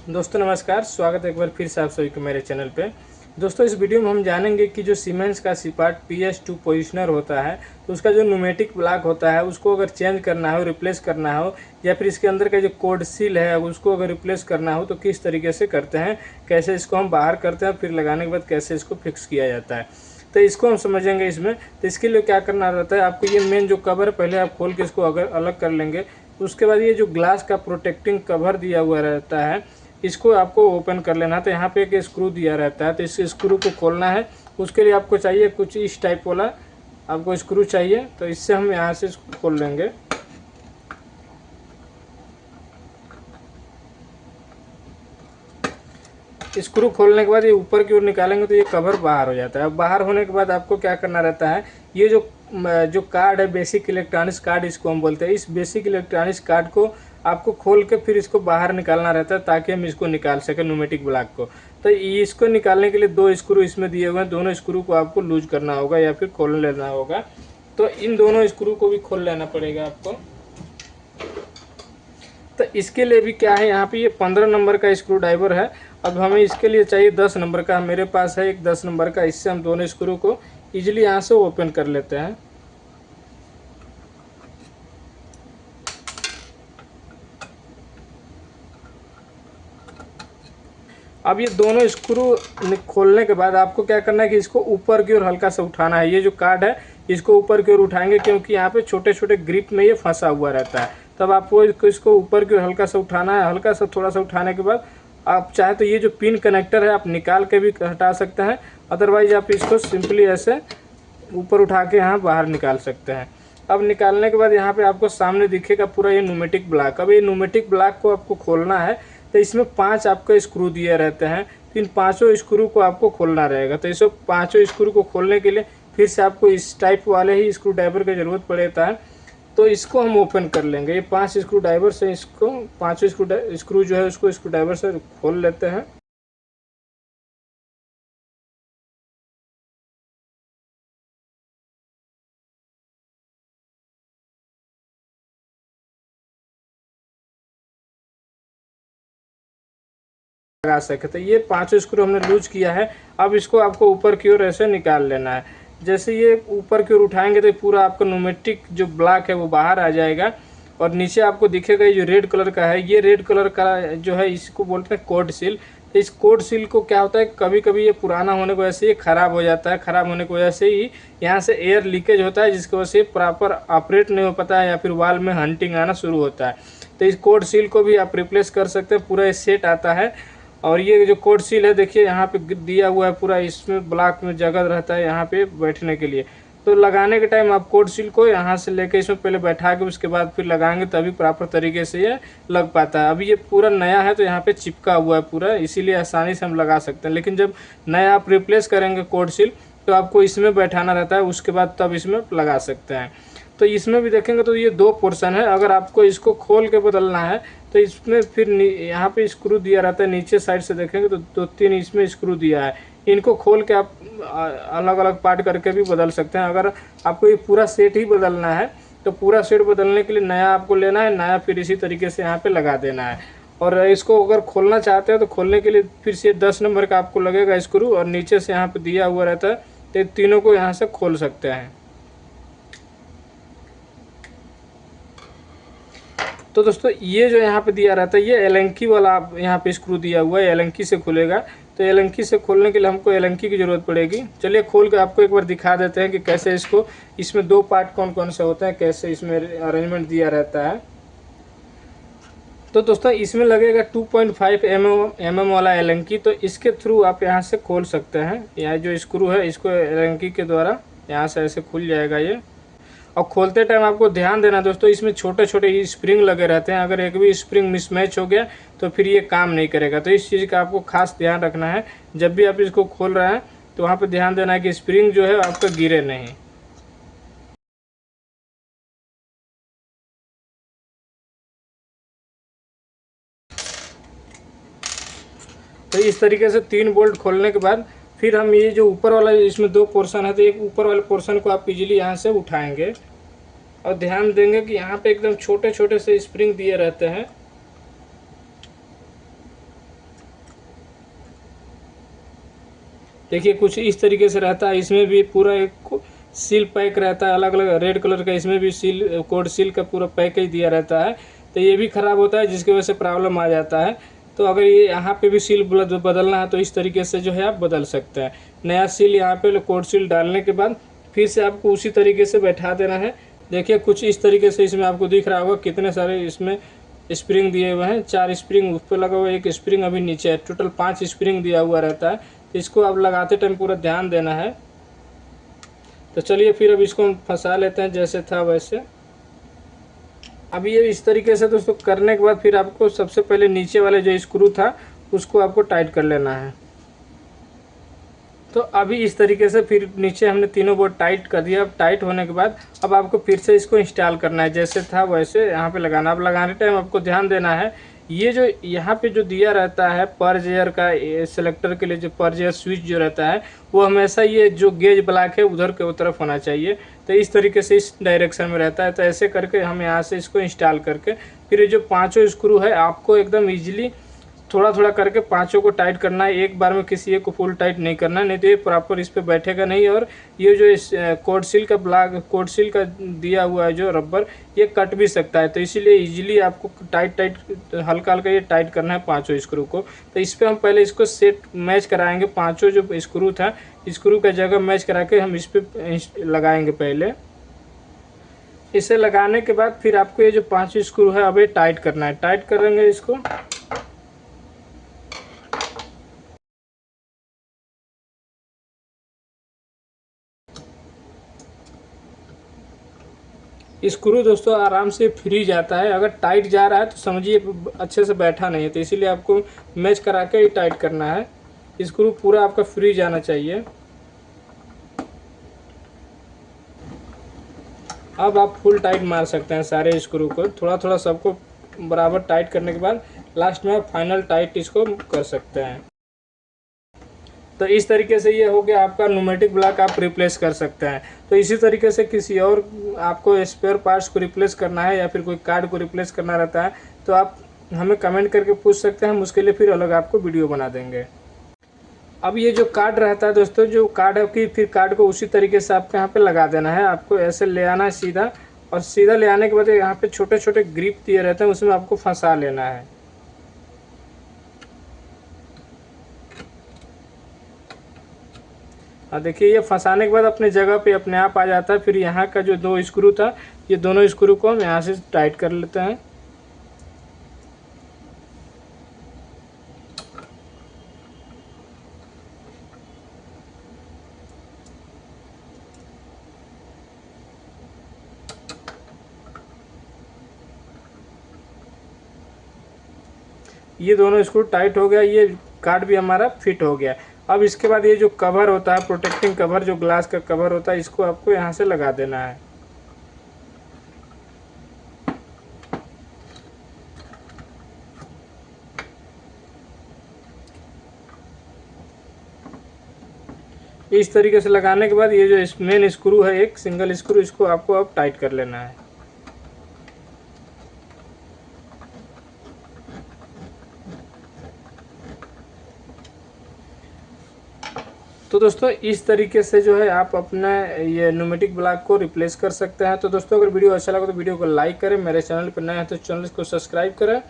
दोस्तों नमस्कार, स्वागत है एक बार फिर से आप सभी को मेरे चैनल पे। दोस्तों इस वीडियो में हम जानेंगे कि जो सीमेंस का सीपार्ट PS2 पोजिशनर होता है तो उसका जो न्यूमेटिक ब्लॉक होता है उसको अगर चेंज करना हो, रिप्लेस करना हो या फिर इसके अंदर का जो कोड सील है उसको अगर रिप्लेस करना हो तो किस तरीके से करते हैं, कैसे इसको हम बाहर करते हैं, फिर लगाने के बाद कैसे इसको फिक्स किया जाता है, तो इसको हम समझेंगे इसमें। तो इसके लिए क्या करना रहता है, आपको ये मेन जो कवर पहले आप खोल के इसको अगर अलग कर लेंगे, उसके बाद ये जो ग्लास का प्रोटेक्टिंग कवर दिया हुआ रहता है इसको आपको ओपन कर लेना। तो यहाँ पे एक स्क्रू दिया रहता है, तो इस स्क्रू को खोलना है। उसके लिए आपको चाहिए कुछ इस टाइप वाला आपको स्क्रू चाहिए, तो इससे हम यहाँ से इसको खोल लेंगे। स्क्रू खोलने के बाद ये ऊपर की ओर निकालेंगे तो ये कवर बाहर हो जाता है। अब बाहर होने के बाद आपको क्या करना रहता है, ये जो कार्ड है, बेसिक इलेक्ट्रॉनिक्स कार्ड इसको हम बोलते हैं, इस बेसिक इलेक्ट्रॉनिक्स कार्ड को आपको खोल के फिर इसको बाहर निकालना रहता है ताकि हम इसको निकाल सकें न्यूमेटिक ब्लॉक को। तो इसको निकालने के लिए दो स्क्रू इसमें दिए हुए हैं, दोनों स्क्रू को आपको लूज करना होगा या फिर खोल लेना होगा। तो इन दोनों स्क्रू को भी खोल लेना पड़ेगा आपको। तो इसके लिए भी क्या है, यहाँ पे ये 15 नंबर का स्क्रू ड्राइवर है। अब हमें इसके लिए चाहिए 10 नंबर का, मेरे पास है एक 10 नंबर का। इससे हम दोनों स्क्रू को इजीली यहाँ से ओपन कर लेते हैं। अब ये दोनों स्क्रू खोलने के बाद आपको क्या करना है कि इसको ऊपर की ओर हल्का सा उठाना है। ये जो कार्ड है इसको ऊपर की ओर उठाएंगे क्योंकि यहाँ पे छोटे छोटे ग्रिप में ये फंसा हुआ रहता है। तब आपको इसको ऊपर की ओर हल्का सा उठाना है। हल्का सा थोड़ा सा उठाने के बाद आप चाहे तो ये जो पिन कनेक्टर है आप निकाल के भी हटा सकते हैं, अदरवाइज आप इसको सिंपली ऐसे ऊपर उठा के यहाँ बाहर निकाल सकते हैं। अब निकालने के बाद यहाँ पे आपको सामने दिखेगा पूरा ये न्यूमेटिक ब्लॉक। अब ये न्यूमेटिक ब्लॉक को आपको खोलना है, तो इसमें 5 आपके स्क्रू दिए रहते हैं। तो इन पाँचों स्क्रू को आपको खोलना रहेगा। तो इस पाँचों स्क्रू को खोलने के लिए फिर से आपको इस टाइप वाले ही स्क्रू ड्राइवर की ज़रूरत पड़ता है। तो इसको हम ओपन कर लेंगे। ये 5 स्क्रू ड्राइवर से इसको पाँचों स्क्रू जो है उसको स्क्रू ड्राइवर से खोल लेते हैं। लगा सके तो ये 5 स्क्रू हमने लूज किया है। अब इसको आपको ऊपर की ओर ऐसे निकाल लेना है। जैसे ये ऊपर की ओर उठाएंगे तो पूरा आपका न्यूमेटिक जो ब्लॉक है वो बाहर आ जाएगा। और नीचे आपको दिखेगा ये जो रेड कलर का है, ये रेड कलर का जो है इसको बोलते हैं कोड सील। तो इस कोड सील को क्या होता है, कभी कभी ये पुराना होने की वजह से ये ख़राब हो जाता है। ख़राब होने की वजह से ही यहाँ से एयर लीकेज होता है, जिसकी वजह से प्रॉपर ऑपरेट नहीं हो पाता है या फिर वाल में हंटिंग आना शुरू होता है। तो इस कोड सील को भी आप रिप्लेस कर सकते हैं, पूरा सेट आता है। और ये जो कोड सील है देखिए यहाँ पे दिया हुआ है पूरा, इसमें ब्लॉक में जगह रहता है यहाँ पे बैठने के लिए। तो लगाने के टाइम आप कोड सील को यहाँ से लेके इसमें पहले बैठा के उसके बाद फिर लगाएंगे तभी प्रॉपर तरीके से ये लग पाता है। अभी ये पूरा नया है तो यहाँ पे चिपका हुआ है पूरा, इसीलिए आसानी से हम लगा सकते हैं। लेकिन जब नया आप रिप्लेस करेंगे कोड सील तो आपको इसमें बैठाना रहता है, उसके बाद तब इसमें लगा सकते हैं। तो इसमें भी देखेंगे तो ये 2 पोर्शन है। अगर आपको इसको खोल के बदलना है तो इसमें फिर यहाँ पे स्क्रू दिया रहता है, नीचे साइड से देखेंगे तो 2-3 इसमें स्क्रू दिया है। इनको खोल के आप अलग अलग पार्ट करके भी बदल सकते हैं। अगर आपको ये पूरा सेट ही बदलना है तो पूरा सेट बदलने के लिए नया आपको लेना है, नया फिर इसी तरीके से यहाँ पे लगा देना है। और इसको अगर खोलना चाहते हैं तो खोलने के लिए फिर से 10 नंबर का आपको लगेगा स्क्रू, और नीचे से यहाँ पे दिया हुआ रहता है, तो तीनों को यहाँ से खोल सकते हैं। तो दोस्तों ये जो यहाँ पे दिया रहता है ये एलंकी वाला यहाँ पे स्क्रू दिया हुआ है, एलंकी से खुलेगा। तो एलंकी से खोलने के लिए हमको एलंकी की ज़रूरत पड़ेगी। चलिए खोल के आपको एक बार दिखा देते हैं कि कैसे इसको, इसमें 2 पार्ट कौन कौन से होते हैं, कैसे इसमें अरेंजमेंट दिया रहता है। तो दोस्तों इसमें लगेगा 2.5 mm वाला एलंकी। तो इसके थ्रू आप यहाँ से खोल सकते हैं। यहाँ जो स्क्रू है इसको एलंकी के द्वारा यहाँ से ऐसे खुल जाएगा ये। और खोलते टाइम आपको ध्यान देना दोस्तों, इसमें छोटे छोटे स्प्रिंग लगे रहते हैं। अगर एक भी स्प्रिंग मिसमैच हो गया तो फिर ये काम नहीं करेगा। तो इस चीज़ का आपको खास ध्यान रखना है। जब भी आप इसको खोल रहे हैं तो वहाँ पे ध्यान देना है कि स्प्रिंग जो है आपका गिरे नहीं। तो इस तरीके से 3 बोल्ट खोलने के बाद फिर हम ये जो ऊपर वाला, इसमें 2 पोर्शन है, तो एक ऊपर वाले पोर्शन को आप इजीली यहाँ से उठाएंगे और ध्यान देंगे कि यहाँ पे एकदम छोटे छोटे से स्प्रिंग दिए रहते हैं। देखिए कुछ इस तरीके से रहता है। इसमें भी पूरा एक सील पैक रहता है, अलग अलग रेड कलर का, इसमें भी सील कोड सील का पूरा पैकेज दिया रहता है। तो ये भी ख़राब होता है जिसकी वजह से प्रॉब्लम आ जाता है। तो अगर ये यहाँ पे भी सील बदलना है तो इस तरीके से जो है आप बदल सकते हैं। नया सील यहाँ पे कोड सील डालने के बाद फिर से आपको उसी तरीके से बैठा देना है। देखिए कुछ इस तरीके से इसमें आपको दिख रहा होगा कितने सारे इसमें स्प्रिंग दिए हुए हैं। 4 स्प्रिंग उस पर लगा हुआ है, 1 स्प्रिंग अभी नीचे है। टोटल 5 स्प्रिंग दिया हुआ रहता है। तो इसको आप लगाते टाइम पूरा ध्यान देना है। तो चलिए फिर अब इसको हम फंसा लेते हैं जैसे था वैसे। अभी ये इस तरीके से दोस्तों करने के बाद फिर आपको सबसे पहले नीचे वाले जो स्क्रू था उसको आपको टाइट कर लेना है। तो अभी इस तरीके से फिर नीचे हमने तीनों बोर्ड टाइट कर दिया। अब टाइट होने के बाद अब आपको फिर से इसको इंस्टॉल करना है, जैसे था वैसे यहाँ पे लगाना। अब लगाने टाइम आपको ध्यान देना है, ये जो यहाँ पे जो दिया रहता है पर्ज एयर का सिलेक्टर के लिए जो पर्ज एयर स्विच जो रहता है वो हमेशा ये जो गेज ब्लॉक है उधर के तरफ होना चाहिए। तो इस तरीके से इस डायरेक्शन में रहता है। तो ऐसे करके हम यहाँ से इसको इंस्टॉल करके फिर ये जो 5 स्क्रू है आपको एकदम ईजिली थोड़ा थोड़ा करके 5 को टाइट करना है। एक बार में किसी एक को फुल टाइट नहीं करना, नहीं तो ये प्रॉपर इस पर बैठेगा नहीं। और ये जो इस कोड सील का कोड सील का दिया हुआ है जो रबर, ये कट भी सकता है। तो इसीलिए इजीली आपको टाइट हल्का हल्का ये टाइट करना है 5 स्क्रू को। तो इस पर हम पहले इसको सेट मैच कराएंगे। 5 जो स्क्रू था, स्क्रू का जगह मैच करा के हम इस पर लगाएंगे पहले। इसे लगाने के बाद फिर आपको ये जो 5 स्क्रू है अब ये टाइट करना है। टाइट करेंगे इसको। स्क्रू दोस्तों आराम से फ्री जाता है। अगर टाइट जा रहा है तो समझिए अच्छे से बैठा नहीं है। तो इसीलिए आपको मैच करा के ही टाइट करना है। स्क्रू पूरा आपका फ्री जाना चाहिए। अब आप फुल टाइट मार सकते हैं सारे स्क्रू को। थोड़ा थोड़ा सबको बराबर टाइट करने के बाद लास्ट में आप फाइनल टाइट इसको कर सकते हैं। तो इस तरीके से ये हो गया आपका न्यूमेटिक ब्लॉक आप रिप्लेस कर सकते हैं। तो इसी तरीके से किसी और आपको स्पेयर पार्ट्स को रिप्लेस करना है या फिर कोई कार्ड को रिप्लेस करना रहता है तो आप हमें कमेंट करके पूछ सकते हैं। हम उसके लिए फिर अलग आपको वीडियो बना देंगे। अब ये जो कार्ड रहता है दोस्तों, जो कार्ड है कि फिर कार्ड को उसी तरीके से आपको यहाँ पे लगा देना है। आपको ऐसे ले आना है सीधा, और सीधा ले आने के बाद यहाँ पे छोटे छोटे ग्रिप दिए रहते हैं, उसमें आपको फंसा लेना है। हाँ देखिए ये फंसाने के बाद अपने जगह पे अपने आप आ जाता है। फिर यहाँ का जो 2 स्क्रू था, ये दोनों स्क्रू को हम यहाँ से टाइट कर लेते हैं। ये दोनों स्क्रू टाइट हो गया, ये कार्ड भी हमारा फिट हो गया। अब इसके बाद ये जो कवर होता है, प्रोटेक्टिंग कवर, जो ग्लास का कवर होता है, इसको आपको यहाँ से लगा देना है। इस तरीके से लगाने के बाद ये जो मेन स्क्रू है, एक सिंगल स्क्रू, इसको आपको अब टाइट कर लेना है। तो दोस्तों इस तरीके से जो है आप अपना ये न्यूमेटिक ब्लॉक को रिप्लेस कर सकते हैं। तो दोस्तों अगर वीडियो अच्छा लगा तो वीडियो को लाइक करें, मेरे चैनल पर नए हैं तो चैनल को सब्सक्राइब करें।